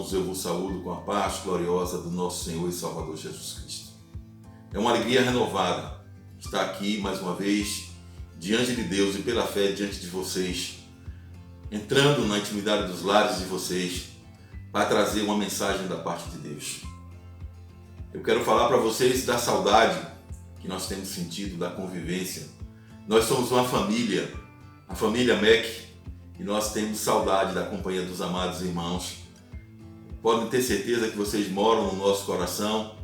irmãos, eu vos saúdo com a paz gloriosa do nosso Senhor e Salvador Jesus Cristo. É uma alegria renovada estar aqui mais uma vez diante de Deus e pela fé diante de vocês, entrando na intimidade dos lares de vocês para trazer uma mensagem da parte de Deus. Eu quero falar para vocês da saudade que nós temos sentido, da convivência. Nós somos uma família, a família MEC, e nós temos saudade da companhia dos amados irmãos. Podem ter certeza que vocês moram no nosso coração.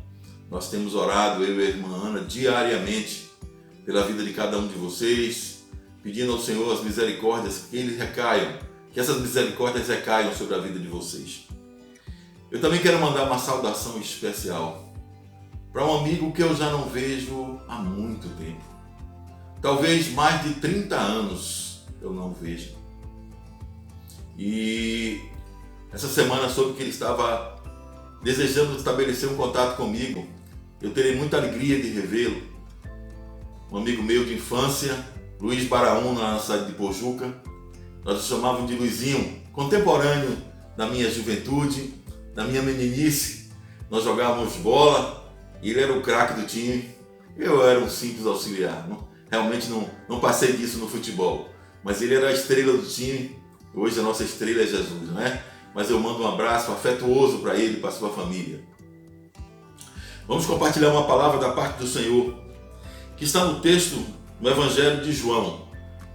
Nós temos orado, eu e a irmã Ana, diariamente pela vida de cada um de vocês, pedindo ao Senhor as misericórdias que eles recaiam, que essas misericórdias recaiam sobre a vida de vocês. Eu também quero mandar uma saudação especial para um amigo que eu já não vejo há muito tempo. Talvez mais de 30 anos eu não vejo. E essa semana soube que ele estava desejando estabelecer um contato comigo. Eu terei muita alegria de revê-lo. Um amigo meu de infância, Luiz Baraúna, na cidade de Pojuca. Nós o chamávamos de Luizinho, contemporâneo da minha juventude, da minha meninice. Nós jogávamos bola e ele era o craque do time. Eu era um simples auxiliar. Realmente não passei disso no futebol. Mas ele era a estrela do time. Hoje a nossa estrela é Jesus, não é? Mas eu mando um abraço afetuoso para ele e para a sua família. Vamos compartilhar uma palavra da parte do Senhor, que está no texto do Evangelho de João,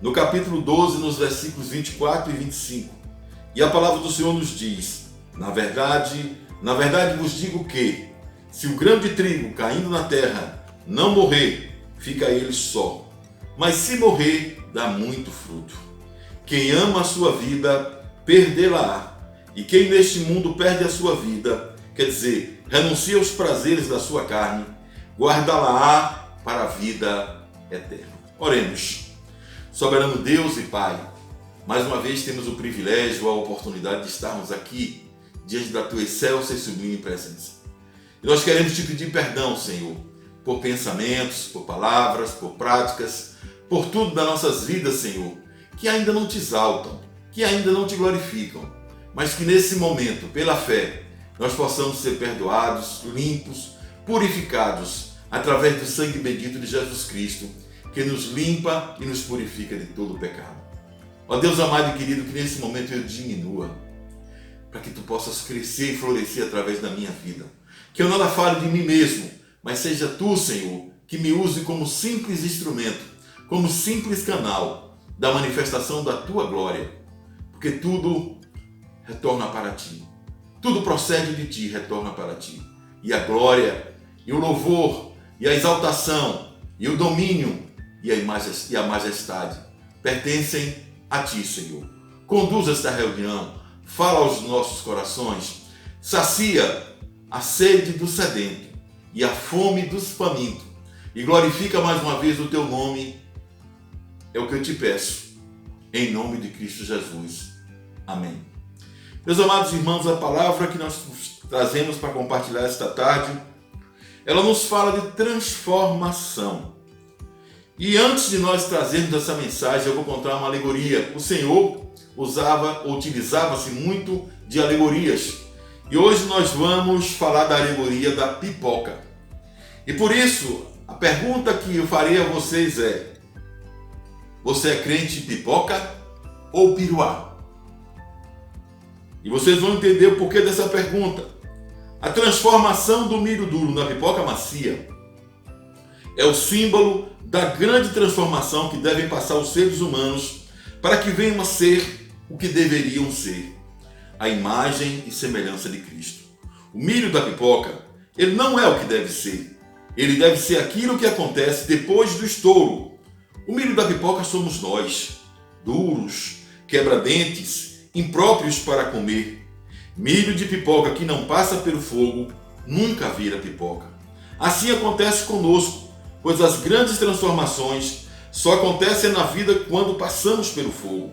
no capítulo 12, nos versículos 24 e 25. E a palavra do Senhor nos diz: na verdade vos digo que, se o grão de trigo caindo na terra não morrer, fica ele só. Mas se morrer, dá muito fruto. Quem ama a sua vida, perdê-la-á. E quem neste mundo perde a sua vida, quer dizer, renuncia aos prazeres da sua carne, guardá-la-á para a vida eterna. Oremos. Soberano Deus e Pai, mais uma vez temos o privilégio, a oportunidade de estarmos aqui, diante da Tua excelsa e sublime presença. E nós queremos Te pedir perdão, Senhor, por pensamentos, por palavras, por práticas, por tudo das nossas vidas, Senhor, que ainda não Te exaltam, que ainda não Te glorificam, mas que nesse momento, pela fé, nós possamos ser perdoados, limpos, purificados, através do sangue bendito de Jesus Cristo, que nos limpa e nos purifica de todo o pecado. Ó Deus amado e querido, que nesse momento eu diminua, para que Tu possas crescer e florescer através da minha vida. Que eu nada fale de mim mesmo, mas seja Tu, Senhor, que me use como simples instrumento, como simples canal da manifestação da Tua glória, porque tudo retorna para Ti. Tudo procede de Ti, retorna para Ti. E a glória, e o louvor, e a exaltação, e o domínio, e a majestade pertencem a Ti, Senhor. Conduz esta reunião, fala aos nossos corações, sacia a sede do sedento e a fome dos famintos, e glorifica mais uma vez o Teu nome. É o que eu Te peço, em nome de Cristo Jesus. Amém. Meus amados irmãos, a palavra que nós trazemos para compartilhar esta tarde, ela nos fala de transformação. E antes de nós trazermos essa mensagem, eu vou contar uma alegoria. O Senhor utilizava-se muito de alegorias. E hoje nós vamos falar da alegoria da pipoca. E por isso, a pergunta que eu farei a vocês é: você é crente em pipoca ou piruá? E vocês vão entender o porquê dessa pergunta. A transformação do milho duro na pipoca macia é o símbolo da grande transformação que devem passar os seres humanos para que venham a ser o que deveriam ser, a imagem e semelhança de Cristo. O milho da pipoca, ele não é o que deve ser. Ele deve ser aquilo que acontece depois do estouro. O milho da pipoca somos nós, duros, quebra-dentes, impróprios para comer. Milho de pipoca que não passa pelo fogo nunca vira pipoca. Assim acontece conosco, pois as grandes transformações só acontecem na vida quando passamos pelo fogo.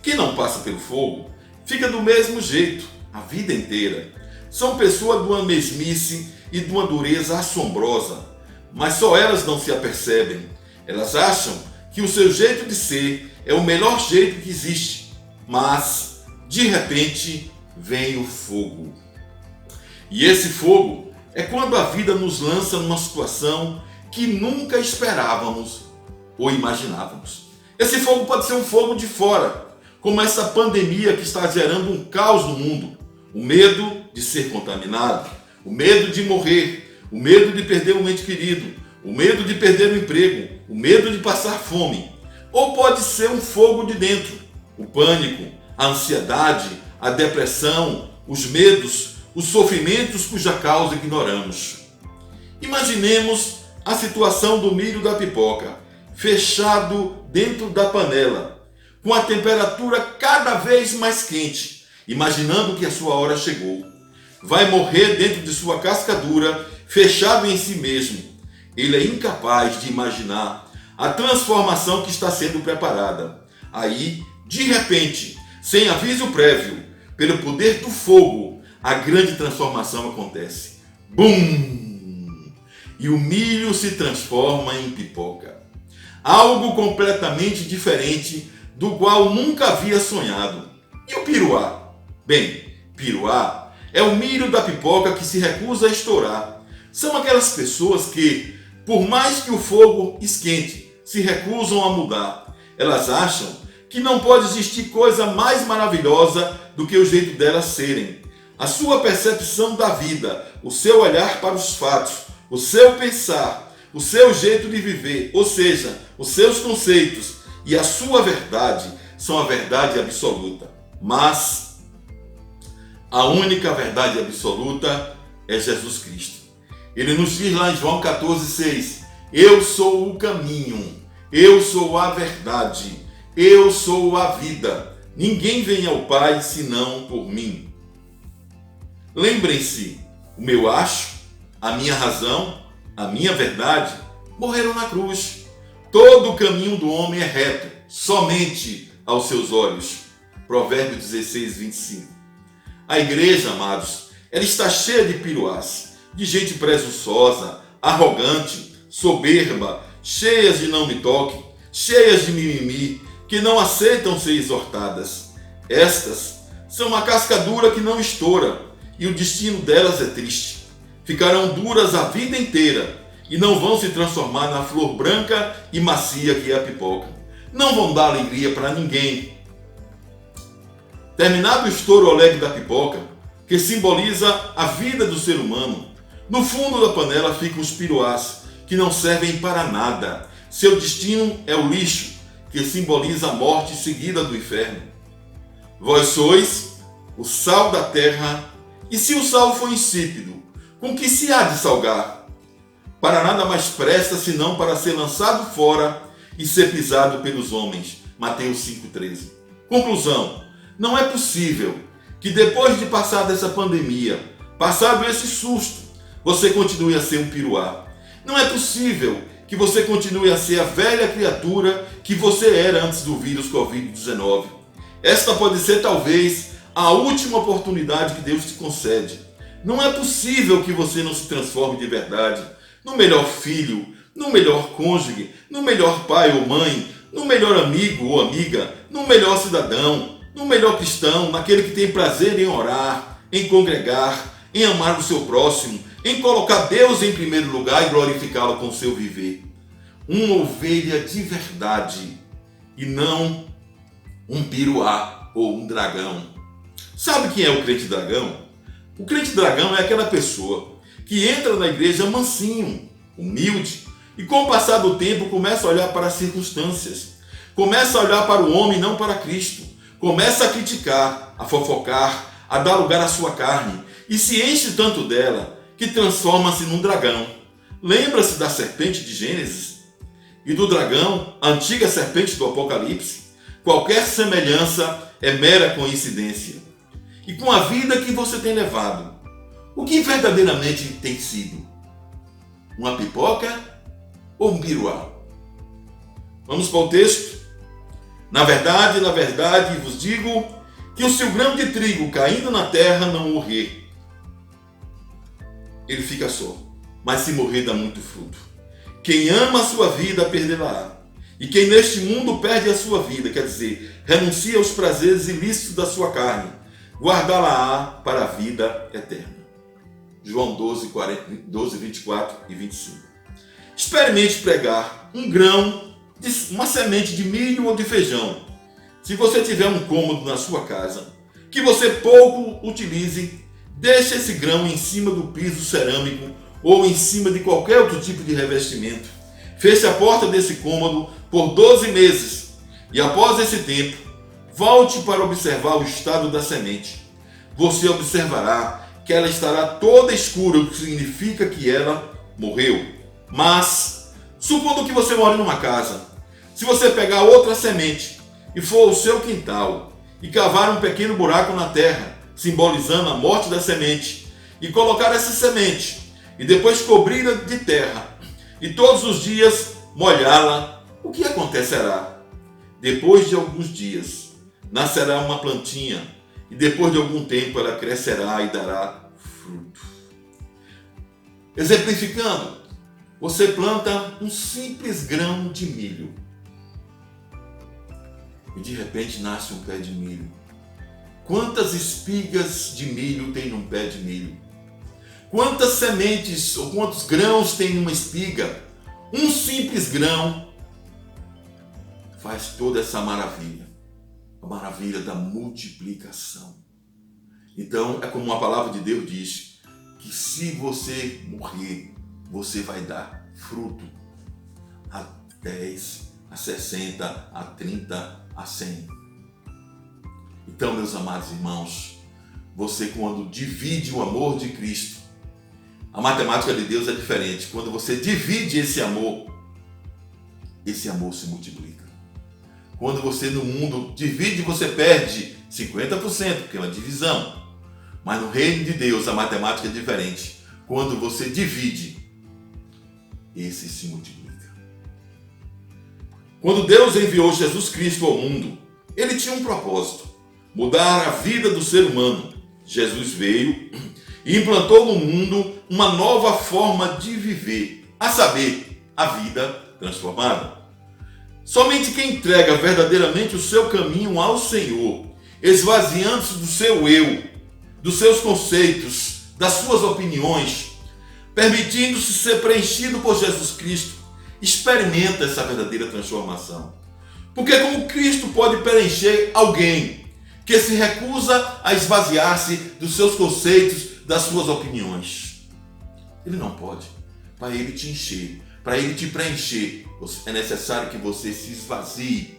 Quem não passa pelo fogo fica do mesmo jeito a vida inteira. São pessoas de uma mesmice e de uma dureza assombrosa, mas só elas não se apercebem. Elas acham que o seu jeito de ser é o melhor jeito que existe, mas de repente vem o fogo. E esse fogo é quando a vida nos lança numa situação que nunca esperávamos ou imaginávamos. Esse fogo pode ser um fogo de fora, como essa pandemia que está gerando um caos no mundo. O medo de ser contaminado, o medo de morrer, o medo de perder um ente querido, o medo de perder o emprego, o medo de passar fome. Ou pode ser um fogo de dentro, o pânico, a ansiedade, a depressão, os medos, os sofrimentos cuja causa ignoramos. Imaginemos a situação do milho da pipoca, fechado dentro da panela, com a temperatura cada vez mais quente, imaginando que a sua hora chegou. Vai morrer dentro de sua casca dura, fechado em si mesmo. Ele é incapaz de imaginar a transformação que está sendo preparada. Aí, de repente, sem aviso prévio, pelo poder do fogo, a grande transformação acontece. Bum! E o milho se transforma em pipoca. Algo completamente diferente do qual nunca havia sonhado. E o piruá? Bem, piruá é o milho da pipoca que se recusa a estourar. São aquelas pessoas que, por mais que o fogo esquente, se recusam a mudar. Elas acham que não pode existir coisa mais maravilhosa do que o jeito delas serem. A sua percepção da vida, o seu olhar para os fatos, o seu pensar, o seu jeito de viver, ou seja, os seus conceitos e a sua verdade são a verdade absoluta. Mas a única verdade absoluta é Jesus Cristo. Ele nos diz lá em João 14,6: Eu sou o caminho, eu sou a verdade, eu sou a vida. Ninguém vem ao Pai senão por mim. Lembrem-se, o meu acho, a minha razão, a minha verdade morreram na cruz. Todo o caminho do homem é reto, somente aos seus olhos. Provérbios 16:25. A igreja, amados, ela está cheia de piruás, de gente presunçosa, arrogante, soberba, cheias de não me toque, cheias de mimimi, que não aceitam ser exortadas. Estas são uma casca dura que não estoura, e o destino delas é triste. Ficarão duras a vida inteira e não vão se transformar na flor branca e macia que é a pipoca. Não vão dar alegria para ninguém. Terminado o estouro alegre da pipoca, que simboliza a vida do ser humano, no fundo da panela ficam os piruás, que não servem para nada. Seu destino é o lixo, que simboliza a morte seguida do inferno. Vós sois o sal da terra, e se o sal for insípido, com que se há de salgar? Para nada mais presta senão para ser lançado fora e ser pisado pelos homens. Mateus 5,13. Conclusão: não é possível que depois de passar dessa pandemia, passado esse susto, você continue a ser um piruá. Não é possível que você continue a ser a velha criatura que você era antes do vírus Covid-19. Esta pode ser talvez a última oportunidade que Deus te concede. Não é possível que você não se transforme de verdade no melhor filho, no melhor cônjuge, no melhor pai ou mãe, no melhor amigo ou amiga, no melhor cidadão, no melhor cristão, naquele que tem prazer em orar, em congregar, em amar o seu próximo, em colocar Deus em primeiro lugar e glorificá-lo com o seu viver. Uma ovelha de verdade e não um piruá ou um dragão. Sabe quem é o crente dragão? O crente dragão é aquela pessoa que entra na igreja mansinho, humilde, e com o passar do tempo começa a olhar para as circunstâncias, começa a olhar para o homem, não para Cristo, começa a criticar, a fofocar, a dar lugar à sua carne, e se enche tanto dela que transforma-se num dragão. Lembra-se da serpente de Gênesis? E do dragão, a antiga serpente do Apocalipse? Qualquer semelhança é mera coincidência. E com a vida que você tem levado, o que verdadeiramente tem sido? Uma pipoca ou um piruá? Vamos para o texto? Na verdade, vos digo que se o grão de trigo caindo na terra não morrer, ele fica só, mas se morrer dá muito fruto. Quem ama a sua vida perdê-la-á. E quem neste mundo perde a sua vida, quer dizer, renuncia aos prazeres ilícitos da sua carne, guardá-la-á para a vida eterna. João 12, 24 e 25. Experimente pregar um grão, uma semente de milho ou de feijão. Se você tiver um cômodo na sua casa, que você pouco utilize, deixe esse grão em cima do piso cerâmico ou em cima de qualquer outro tipo de revestimento. Feche a porta desse cômodo por 12 meses e após esse tempo, volte para observar o estado da semente. Você observará que ela estará toda escura, o que significa que ela morreu. Mas, supondo que você mora numa casa, se você pegar outra semente e for ao seu quintal e cavar um pequeno buraco na terra, simbolizando a morte da semente, e colocar essa semente e depois cobri-la de terra e todos os dias molhá-la, o que acontecerá? Depois de alguns dias, nascerá uma plantinha e depois de algum tempo ela crescerá e dará fruto. Exemplificando, você planta um simples grão de milho e de repente nasce um pé de milho. Quantas espigas de milho tem num pé de milho? Quantas sementes ou quantos grãos tem numa espiga? Um simples grão faz toda essa maravilha, a maravilha da multiplicação. Então é como a palavra de Deus diz, que se você morrer, você vai dar fruto a 10, a 60, a 30, a 100. Então, meus amados irmãos, você quando divide o amor de Cristo, a matemática de Deus é diferente. Quando você divide esse amor se multiplica. Quando você no mundo divide, você perde 50%, porque é uma divisão. Mas no reino de Deus, a matemática é diferente. Quando você divide, esse se multiplica. Quando Deus enviou Jesus Cristo ao mundo, ele tinha um propósito: mudar a vida do ser humano. Jesus veio e implantou no mundo uma nova forma de viver, a saber, a vida transformada. Somente quem entrega verdadeiramente o seu caminho ao Senhor, esvaziando-se do seu eu, dos seus conceitos, das suas opiniões, permitindo-se ser preenchido por Jesus Cristo, experimenta essa verdadeira transformação. Porque como Cristo pode preencher alguém que se recusa a esvaziar-se dos seus conceitos, das suas opiniões? Ele não pode. Para ele te encher, para ele te preencher, é necessário que você se esvazie.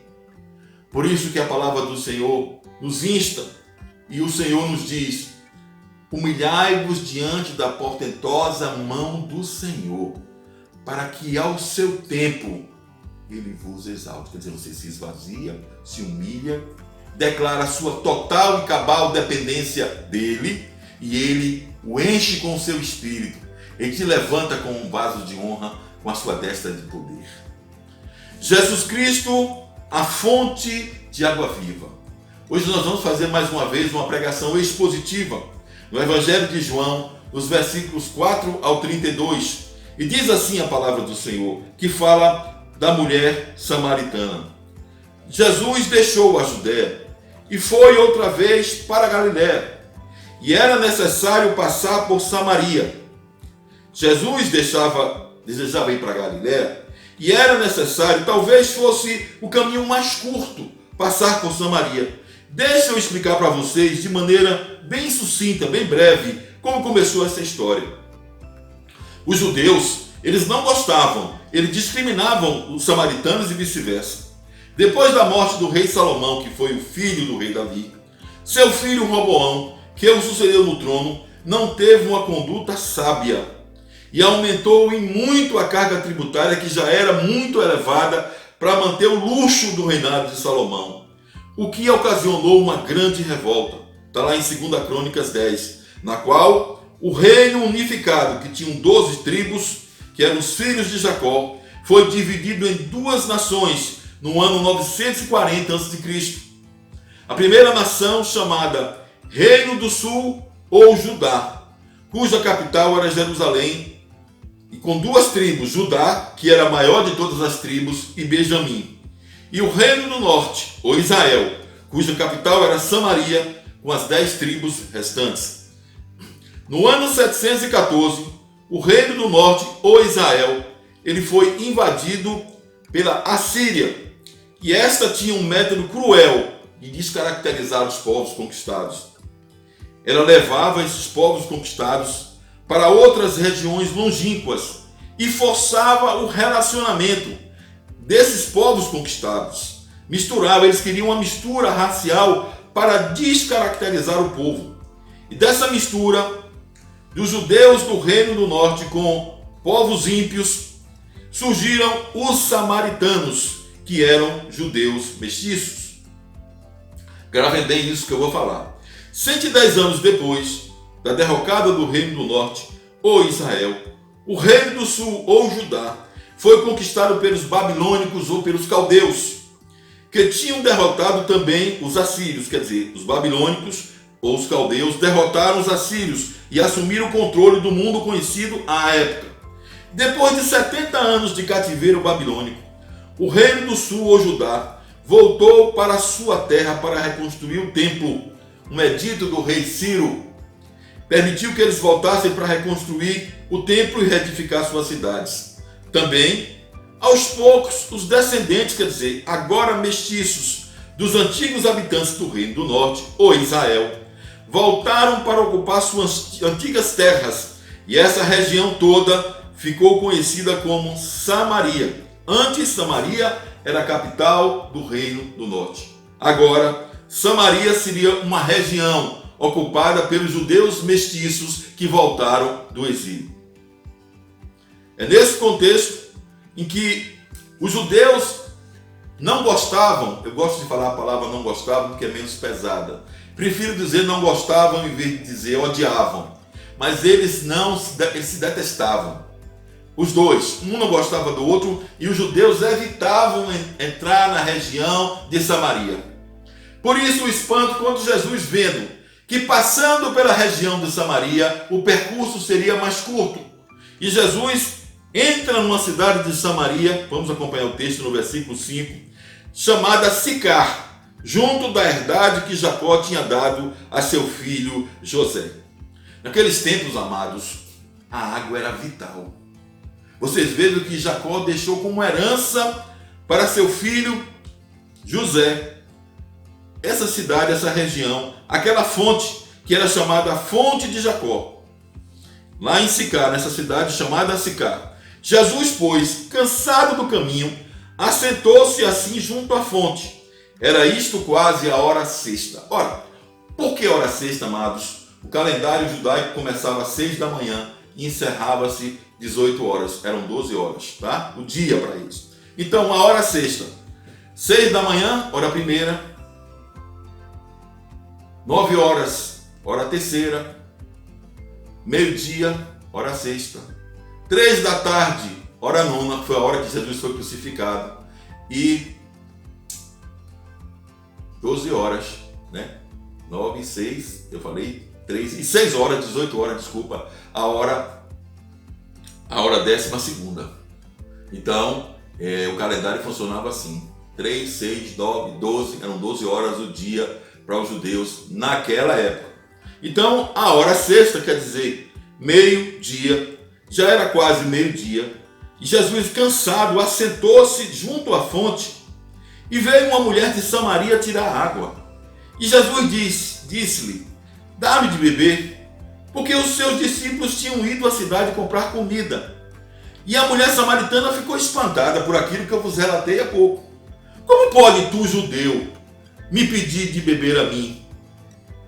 Por isso que a palavra do Senhor nos insta, e o Senhor nos diz: humilhai-vos diante da portentosa mão do Senhor, para que ao seu tempo ele vos exalte. Quer dizer, você se esvazia, se humilha, declara a sua total e cabal dependência dele, e ele o enche com o seu espírito. Ele te levanta com um vaso de honra, com a sua destra de poder. Jesus Cristo, a fonte de água viva. Hoje nós vamos fazer mais uma vez uma pregação expositiva no Evangelho de João, nos versículos 4 ao 32. E diz assim a palavra do Senhor, que fala da mulher samaritana. Jesus deixou a Judéia e foi outra vez para a Galiléia, e era necessário passar por Samaria. Jesus desejava ir para a Galiléia, e era necessário, talvez fosse o caminho mais curto, passar por Samaria. Deixa eu explicar para vocês de maneira bem sucinta, bem breve, como começou essa história. Os judeus, eles não gostavam, eles discriminavam os samaritanos e vice-versa. Depois da morte do rei Salomão, que foi o filho do rei Davi, seu filho Roboão, que o sucedeu no trono, não teve uma conduta sábia e aumentou em muito a carga tributária, que já era muito elevada, para manter o luxo do reinado de Salomão, o que ocasionou uma grande revolta. Está lá em 2 Crônicas 10, na qual o reino unificado, que tinha 12 tribos, que eram os filhos de Jacó, foi dividido em duas nações no ano 940 a.C. A primeira nação, chamada Reino do Sul ou Judá, cuja capital era Jerusalém, e com duas tribos, Judá, que era a maior de todas as tribos, e Benjamim. E o Reino do Norte, ou Israel, cuja capital era Samaria, com as 10 tribos restantes. No ano 714, o reino do norte, ou Israel, ele foi invadido pela Assíria. E esta tinha um método cruel de descaracterizar os povos conquistados. Ela levava esses povos conquistados para outras regiões longínquas e forçava o relacionamento desses povos conquistados. Misturava, eles queriam uma mistura racial para descaracterizar o povo. E dessa mistura dos judeus do Reino do Norte com povos ímpios, surgiram os samaritanos, que eram judeus mestiços. Gravem bem isso que eu vou falar. 110 anos depois da derrocada do Reino do Norte, ou Israel, o Reino do Sul, ou Judá, foi conquistado pelos babilônicos ou pelos caldeus, que tinham derrotado também os assírios. Quer dizer, os babilônicos ou os caldeus derrotaram os assírios e assumiram o controle do mundo conhecido à época. Depois de 70 anos de cativeiro babilônico, o Reino do Sul, ou Judá, voltou para sua terra para reconstruir o templo. Um edito do rei Ciro permitiu que eles voltassem para reconstruir o templo e reedificar suas cidades. Também, aos poucos, os descendentes, quer dizer, agora mestiços, dos antigos habitantes do Reino do Norte, ou Israel, voltaram para ocupar suas antigas terras, e essa região toda ficou conhecida como Samaria. Antes, Samaria era a capital do Reino do Norte. Agora, Samaria seria uma região ocupada pelos judeus mestiços que voltaram do exílio. É nesse contexto em que os judeus não gostavam, eu gosto de falar a palavra não gostavam porque é menos pesada. Prefiro dizer não gostavam em vez de dizer odiavam. Mas eles se detestavam. Os dois, um não gostava do outro, e os judeus evitavam entrar na região de Samaria. Por isso o espanto quando Jesus, vendo que passando pela região de Samaria, o percurso seria mais curto. E Jesus entra numa cidade de Samaria, vamos acompanhar o texto no versículo 5, chamada Sicar, junto da herdade que Jacó tinha dado a seu filho José. Naqueles tempos, amados, a água era vital. Vocês vejam que Jacó deixou como herança para seu filho José essa cidade, essa região, aquela fonte que era chamada Fonte de Jacó. Lá em Sicar, nessa cidade chamada Sicar. Jesus, pois, cansado do caminho, assentou-se assim junto à fonte. Era isto quase a hora sexta. Ora, por que hora sexta, amados? O calendário judaico começava às 6 da manhã e encerrava-se 18 horas. Eram 12 horas, tá? O dia para isso. Então, a hora sexta. 6 da manhã, hora primeira. 9 horas, hora terceira. Meio-dia, hora sexta. 3 da tarde, hora nona, foi a hora que Jesus foi crucificado. E 12 horas, né? 9 e 6, eu falei 3 e 6 horas, 18 horas, desculpa, a hora 12ª. Então, o calendário funcionava assim: 3, 6, 9, 12, eram 12 horas o dia para os judeus naquela época. Então, a hora sexta, quer dizer, meio-dia, já era quase meio-dia, e Jesus, cansado, assentou-se junto à fonte, e veio uma mulher de Samaria tirar água. E Jesus disse-lhe: dá-me de beber, porque os seus discípulos tinham ido à cidade comprar comida. E a mulher samaritana ficou espantada por aquilo que eu vos relatei há pouco. Como pode tu, judeu, me pedir de beber a mim,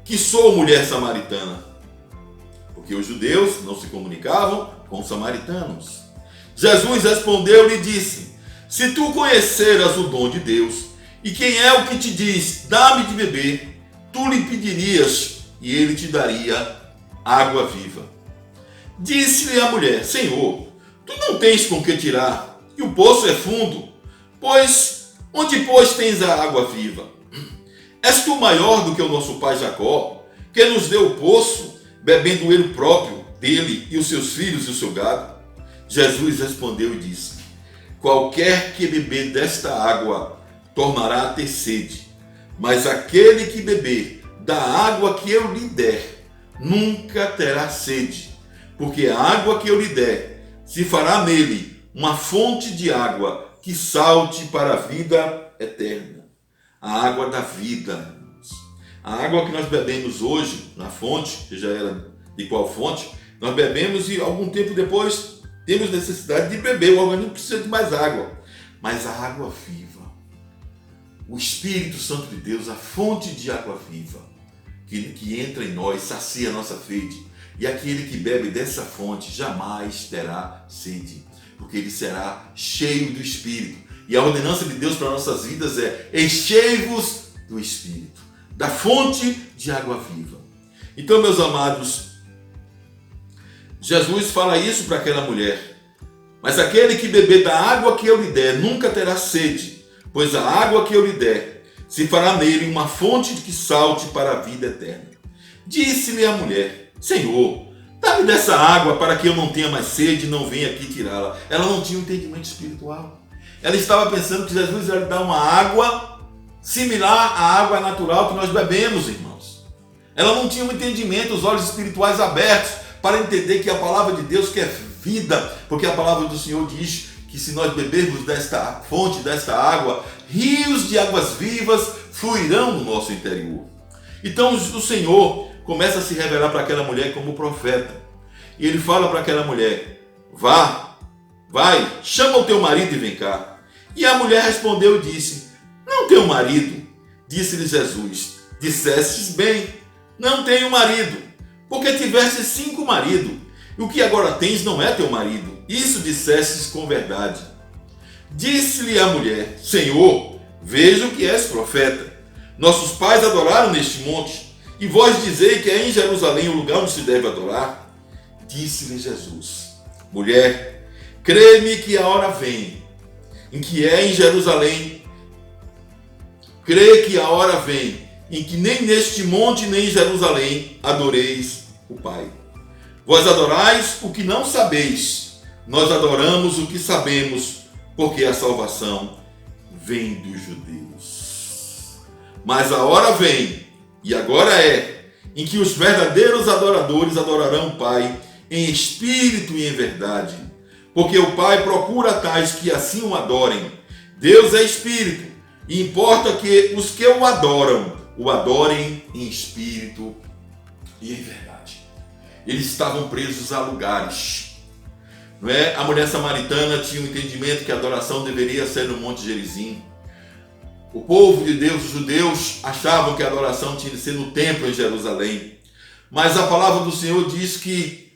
que sou mulher samaritana? Porque os judeus não se comunicavam com os samaritanos. Jesus respondeu-lhe e disse: se tu conheceras o dom de Deus, e quem é o que te diz, dá-me de beber, tu lhe pedirias, e ele te daria água viva. Disse-lhe a mulher: Senhor, tu não tens com que tirar, e o poço é fundo, onde tens a água viva? És tu maior do que o nosso pai Jacó, que nos deu o poço, bebendo ele próprio, dele e os seus filhos e o seu gado? Jesus respondeu e disse: qualquer que beber desta água tornará a ter sede, mas aquele que beber da água que eu lhe der nunca terá sede, porque a água que eu lhe der se fará nele uma fonte de água que salte para a vida eterna. A água da vida. A água que nós bebemos hoje na fonte, seja ela de qual fonte, nós bebemos e algum tempo depois temos necessidade de beber, o organismo precisa de mais água. Mas a água viva, o Espírito Santo de Deus, a fonte de água viva, que entra em nós, sacia a nossa sede, e aquele que bebe dessa fonte jamais terá sede, porque ele será cheio do Espírito. E a ordenança de Deus para nossas vidas é: enchei-vos do Espírito, da fonte de água viva. Então, meus amados, Jesus fala isso para aquela mulher: mas aquele que beber da água que eu lhe der nunca terá sede, pois a água que eu lhe der se fará nele uma fonte que salte para a vida eterna. Disse-lhe a mulher: Senhor, dá-me dessa água para que eu não tenha mais sede e não venha aqui tirá-la. Ela não tinha um entendimento espiritual. Ela estava pensando que Jesus ia lhe dar uma água similar à água natural que nós bebemos, irmãos. Ela não tinha um entendimento, os olhos espirituais abertos para entender que a palavra de Deus que é vida, porque a palavra do Senhor diz que se nós bebermos desta fonte, desta água, rios de águas vivas fluirão no nosso interior. Então o Senhor começa a se revelar para aquela mulher como profeta. E ele fala para aquela mulher: vai, chama o teu marido e vem cá. E a mulher respondeu e disse: não tenho marido. Disse-lhe Jesus: dissestes bem, não tenho marido, porque tiveste 5 maridos, e o que agora tens não é teu marido. Isso dissestes com verdade. Disse-lhe a mulher: Senhor, vejo que és profeta. Nossos pais adoraram neste monte, e vós dizei que é em Jerusalém o lugar onde se deve adorar. Disse-lhe Jesus: mulher, crê-me que a hora vem, em que é em Jerusalém, crê que a hora vem, em que nem neste monte nem em Jerusalém adoreis o Pai. Vós adorais o que não sabeis, nós adoramos o que sabemos, porque a salvação vem dos judeus. Mas a hora vem, e agora é, em que os verdadeiros adoradores adorarão o Pai em espírito e em verdade, porque o Pai procura tais que assim o adorem. Deus é espírito, e importa que os que o adorem em espírito e em verdade. Eles estavam presos a lugares. Não é? A mulher samaritana tinha um entendimento que a adoração deveria ser no Monte Gerizim. O povo de Deus, os judeus, achavam que a adoração tinha de ser no templo em Jerusalém. Mas a palavra do Senhor diz que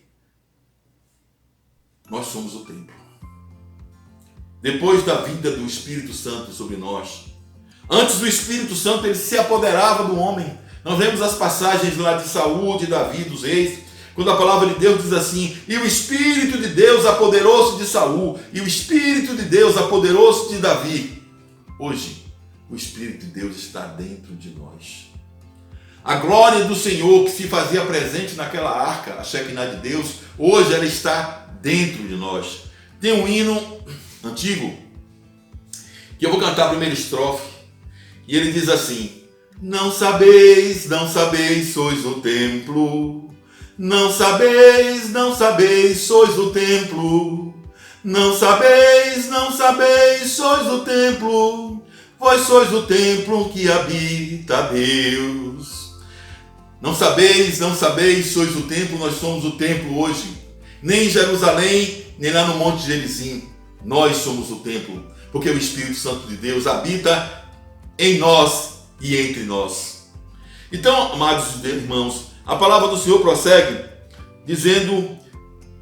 nós somos o templo. Depois da vinda do Espírito Santo sobre nós, antes do Espírito Santo, ele se apoderava do homem. Nós vemos as passagens lá de Saúl, de Davi, dos reis, quando a palavra de Deus diz assim: e o Espírito de Deus apoderou-se de Saúl, e o Espírito de Deus apoderou-se de Davi. Hoje, o Espírito de Deus está dentro de nós. A glória do Senhor que se fazia presente naquela arca, a Shekinah de Deus, hoje ela está dentro de nós. Tem um hino antigo, que eu vou cantar a primeira estrofe, e ele diz assim: não sabeis, sois o templo. Não sabeis, sois o templo. Não sabeis, sois o templo. Vós sois o templo que habita Deus. Não sabeis, sois o templo. Nós somos o templo hoje. Nem em Jerusalém, nem lá no Monte Gerizim. Nós somos o templo, porque o Espírito Santo de Deus habita em nós e entre nós. Então, amados irmãos, a palavra do Senhor prossegue dizendo: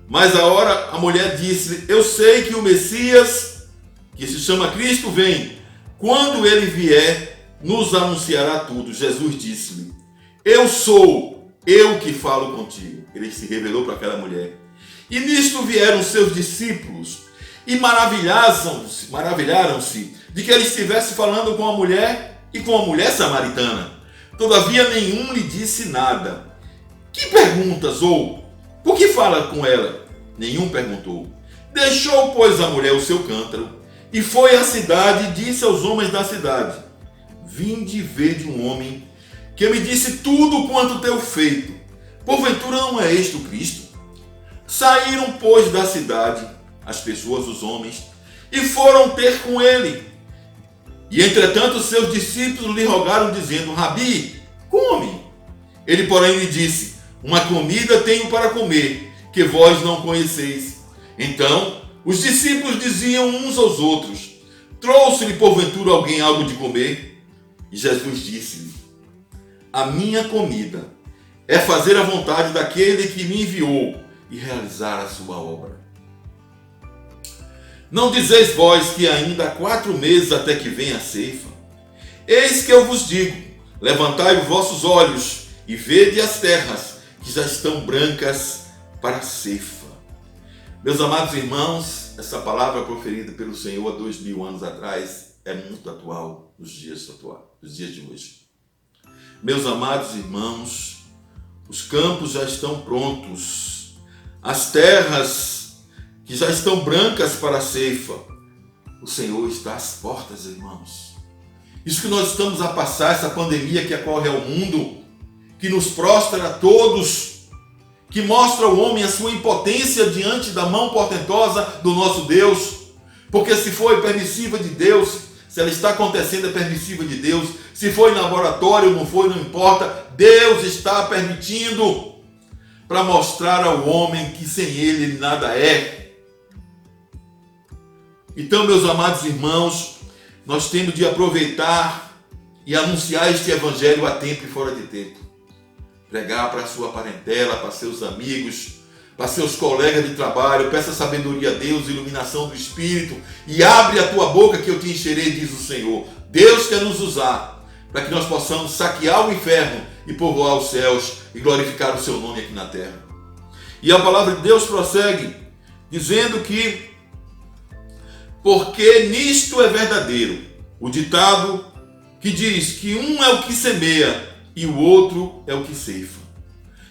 mas a mulher disse: eu sei que o Messias, que se chama Cristo, vem. Quando ele vier, nos anunciará tudo. Jesus disse-lhe: eu sou eu que falo contigo. Ele se revelou para aquela mulher. E nisto vieram seus discípulos e maravilharam-se de que ele estivesse falando com a mulher e com a mulher samaritana. Todavia nenhum lhe disse nada. Que perguntas? Ou por que fala com ela? Nenhum perguntou. Deixou, pois, a mulher o seu cântaro e foi à cidade e disse aos homens da cidade: vinde ver de um homem que me disse tudo quanto tenho feito. Porventura não é este o Cristo? Saíram, pois, da cidade as pessoas, os homens, e foram ter com ele. E entretanto seus discípulos lhe rogaram, dizendo: Rabi, come. Ele, porém, lhe disse: uma comida tenho para comer, que vós não conheceis. Então os discípulos diziam uns aos outros: trouxe-lhe porventura alguém algo de comer? E Jesus disse-lhe: a minha comida é fazer a vontade daquele que me enviou e realizar a sua obra. Não dizeis vós que ainda há 4 meses até que venha a ceifa? Eis que eu vos digo: levantai os vossos olhos e vede as terras, que já estão brancas para a ceifa. Meus amados irmãos, essa palavra proferida pelo Senhor há 2000 anos atrás é muito atual nos dias de hoje. Meus amados irmãos, os campos já estão prontos, as terras que já estão brancas para a ceifa. O Senhor está às portas, irmãos. Isso que nós estamos a passar, essa pandemia que ocorre ao mundo, que nos prostra a todos, que mostra ao homem a sua impotência diante da mão portentosa do nosso Deus. Porque se foi permissiva de Deus, se ela está acontecendo é permissiva de Deus. Se foi em laboratório, não foi, não importa. Deus está permitindo para mostrar ao homem que sem ele nada é. Então, meus amados irmãos, nós temos de aproveitar e anunciar este evangelho a tempo e fora de tempo. Pregar para a sua parentela, para seus amigos, para seus colegas de trabalho. Peça sabedoria a Deus, iluminação do Espírito, e abre a tua boca que eu te encherei, diz o Senhor. Deus quer nos usar para que nós possamos saquear o inferno e povoar os céus e glorificar o seu nome aqui na terra. E a palavra de Deus prossegue dizendo que porque nisto é verdadeiro o ditado que diz que um é o que semeia e o outro é o que ceifa.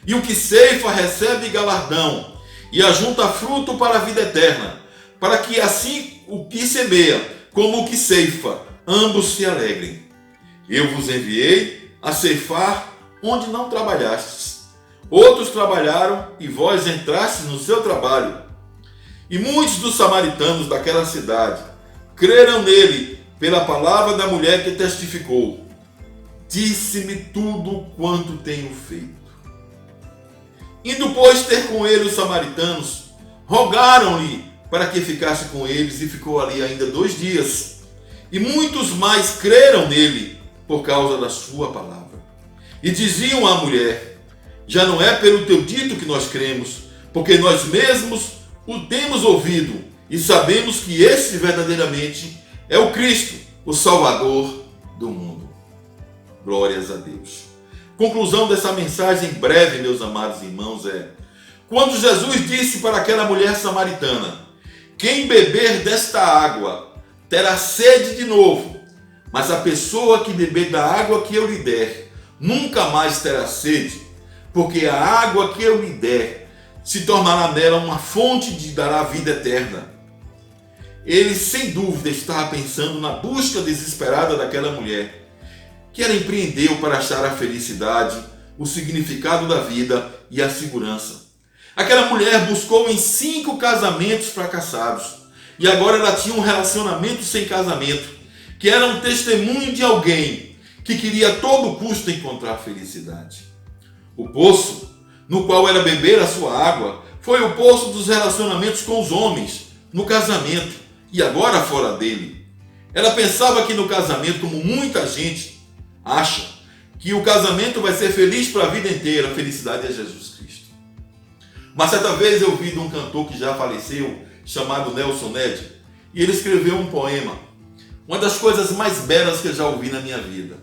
E o que ceifa recebe galardão e ajunta fruto para a vida eterna, para que assim o que semeia como o que ceifa, ambos se alegrem. Eu vos enviei a ceifar onde não trabalhastes. Outros trabalharam e vós entrastes no seu trabalho. E muitos dos samaritanos daquela cidade creram nele pela palavra da mulher que testificou: disse-me tudo quanto tenho feito. Indo, pois, ter com ele os samaritanos, rogaram-lhe para que ficasse com eles, e ficou ali ainda 2 dias. E muitos mais creram nele por causa da sua palavra. E diziam à mulher: já não é pelo teu dito que nós cremos, porque nós mesmos o temos ouvido e sabemos que esse verdadeiramente é o Cristo, o Salvador do mundo. Glórias a Deus. Conclusão dessa mensagem breve, meus amados irmãos, é: quando Jesus disse para aquela mulher samaritana: quem beber desta água terá sede de novo, mas a pessoa que beber da água que eu lhe der nunca mais terá sede, porque a água que eu lhe der se tornará nela uma fonte de dará vida eterna. Ele, sem dúvida, estava pensando na busca desesperada daquela mulher, que ela empreendeu para achar a felicidade, o significado da vida e a segurança. Aquela mulher buscou em 5 casamentos fracassados, e agora ela tinha um relacionamento sem casamento, que era um testemunho de alguém que queria a todo custo encontrar felicidade. O poço no qual ela beber a sua água foi o poço dos relacionamentos com os homens, no casamento, e agora fora dele. Ela pensava que no casamento, como muita gente acha, que o casamento vai ser feliz para a vida inteira. A felicidade é Jesus Cristo. Uma certa vez eu vi de um cantor que já faleceu, chamado Nelson Ned, e ele escreveu um poema, uma das coisas mais belas que eu já ouvi na minha vida.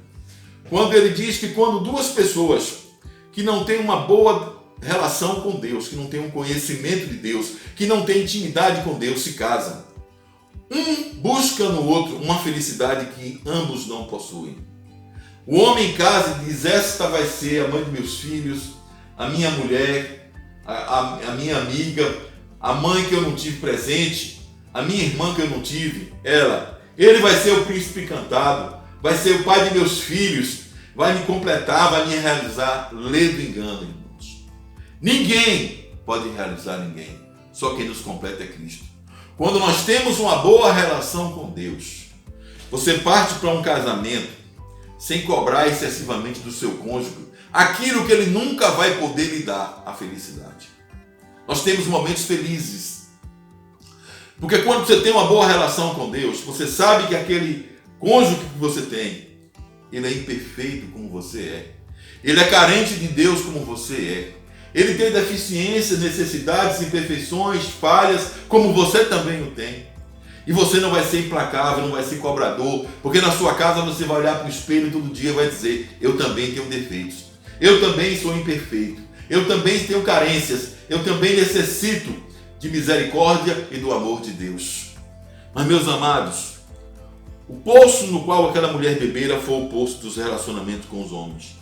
Quando ele diz que quando 2 pessoas que não têm uma boa relação com Deus, que não têm um conhecimento de Deus, que não têm intimidade com Deus, se casam, um busca no outro uma felicidade que ambos não possuem. O homem casa e diz: esta vai ser a mãe dos meus filhos, a minha mulher, a minha amiga, a mãe que eu não tive presente, a minha irmã que eu não tive, ele vai ser o príncipe encantado, vai ser o pai de meus filhos, vai me completar, vai me realizar. Lê do engano, irmãos. Ninguém pode realizar ninguém. Só quem nos completa é Cristo. Quando nós temos uma boa relação com Deus, você parte para um casamento sem cobrar excessivamente do seu cônjuge aquilo que ele nunca vai poder lhe dar, a felicidade. Nós temos momentos felizes. Porque quando você tem uma boa relação com Deus, você sabe que aquele cônjuge que você tem, ele é imperfeito como você é. Ele é carente de Deus como você é. Ele tem deficiências, necessidades, imperfeições, falhas, como você também o tem. E você não vai ser implacável, não vai ser cobrador, porque na sua casa você vai olhar para o espelho todo dia e vai dizer: eu também tenho defeitos, eu também sou imperfeito, eu também tenho carências, eu também necessito de misericórdia e do amor de Deus. Mas, meus amados, o poço no qual aquela mulher bebera foi o poço dos relacionamentos com os homens.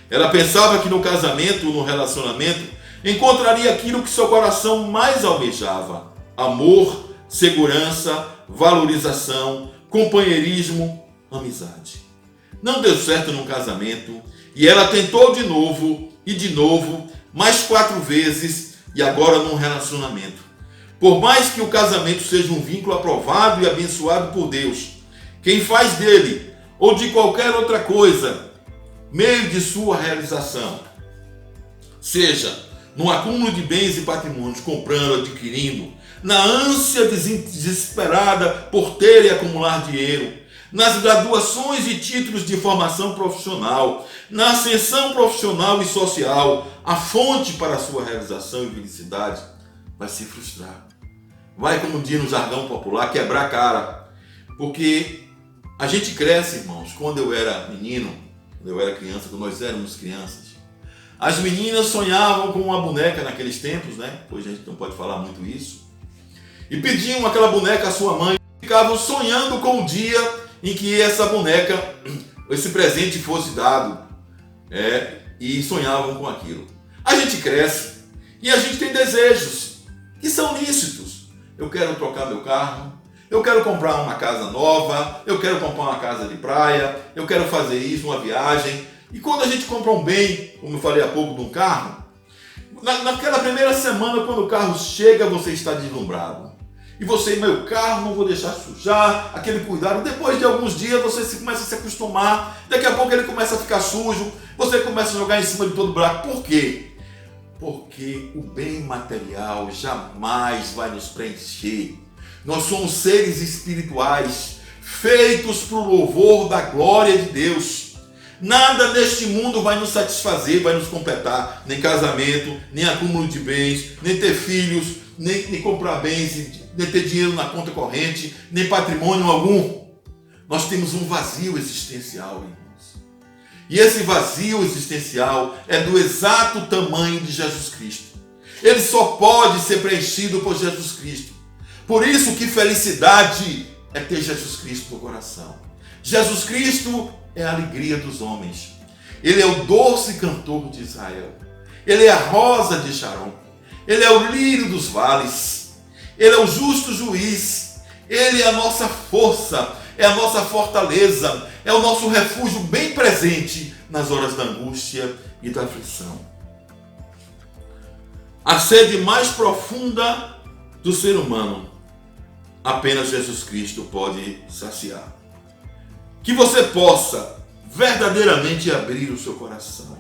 Ela pensava que no casamento, no relacionamento, encontraria aquilo que seu coração mais almejava: amor, segurança, valorização, companheirismo, amizade. Não deu certo no casamento e ela tentou de novo e de novo, mais 4 vezes, e agora num relacionamento. Por mais que o casamento seja um vínculo aprovado e abençoado por Deus, quem faz dele ou de qualquer outra coisa meio de sua realização, seja no acúmulo de bens e patrimônios, comprando, adquirindo, na ânsia desesperada por ter e acumular dinheiro, nas graduações e títulos de formação profissional, na ascensão profissional e social, a fonte para a sua realização e felicidade vai se frustrar. Vai, como diz no jargão popular, quebrar a cara. Porque a gente cresce, irmãos. Quando eu era menino, quando eu era criança, quando nós éramos crianças, as meninas sonhavam com uma boneca naqueles tempos, né? Hoje a gente não pode falar muito isso. E pediam aquela boneca à sua mãe. Ficavam sonhando com o dia em que essa boneca, esse presente fosse dado. E sonhavam com aquilo. A gente cresce e a gente tem desejos que são lícitos. Eu quero trocar meu carro, eu quero comprar uma casa nova, eu quero comprar uma casa de praia, eu quero fazer isso, uma viagem. E quando a gente compra um bem, como eu falei há pouco, de um carro, naquela primeira semana, quando o carro chega, você está deslumbrado. E você, meu carro, não vou deixar sujar, aquele cuidado. Depois de alguns dias, você começa a se acostumar. Daqui a pouco ele começa a ficar sujo, você começa a jogar em cima de todo o buraco. Por quê? Porque o bem material jamais vai nos preencher. Nós somos seres espirituais, feitos para o louvor da glória de Deus. Nada neste mundo vai nos satisfazer, vai nos completar. Nem casamento, nem acúmulo de bens, nem ter filhos, nem comprar bens, nem ter dinheiro na conta corrente, nem patrimônio algum. Nós temos um vazio existencial, irmãos. E esse vazio existencial é do exato tamanho de Jesus Cristo. Ele só pode ser preenchido por Jesus Cristo. Por isso que felicidade é ter Jesus Cristo no coração. Jesus Cristo é a alegria dos homens. Ele é o doce cantor de Israel. Ele é a rosa de Sharon. Ele é o lírio dos vales. Ele é o justo juiz. Ele é a nossa força, é a nossa fortaleza, é o nosso refúgio bem presente nas horas da angústia e da aflição. A sede mais profunda do ser humano, apenas Jesus Cristo pode saciar. Que você possa verdadeiramente abrir o seu coração,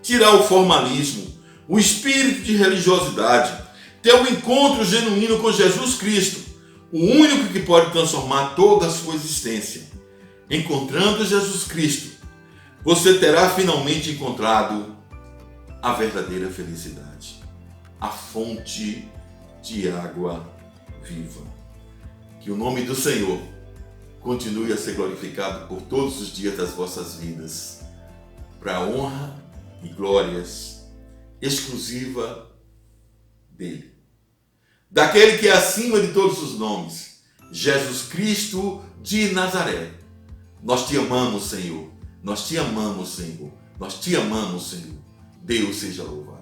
tirar o formalismo, o espírito de religiosidade, ter um encontro genuíno com Jesus Cristo, o único que pode transformar toda a sua existência. Encontrando Jesus Cristo, você terá finalmente encontrado a verdadeira felicidade, a fonte de água viva. Que o nome do Senhor continue a ser glorificado por todos os dias das vossas vidas, para a honra e glórias exclusiva dele. Daquele que é acima de todos os nomes, Jesus Cristo de Nazaré. Nós te amamos, Senhor. Nós te amamos, Senhor. Nós te amamos, Senhor. Deus seja louvado.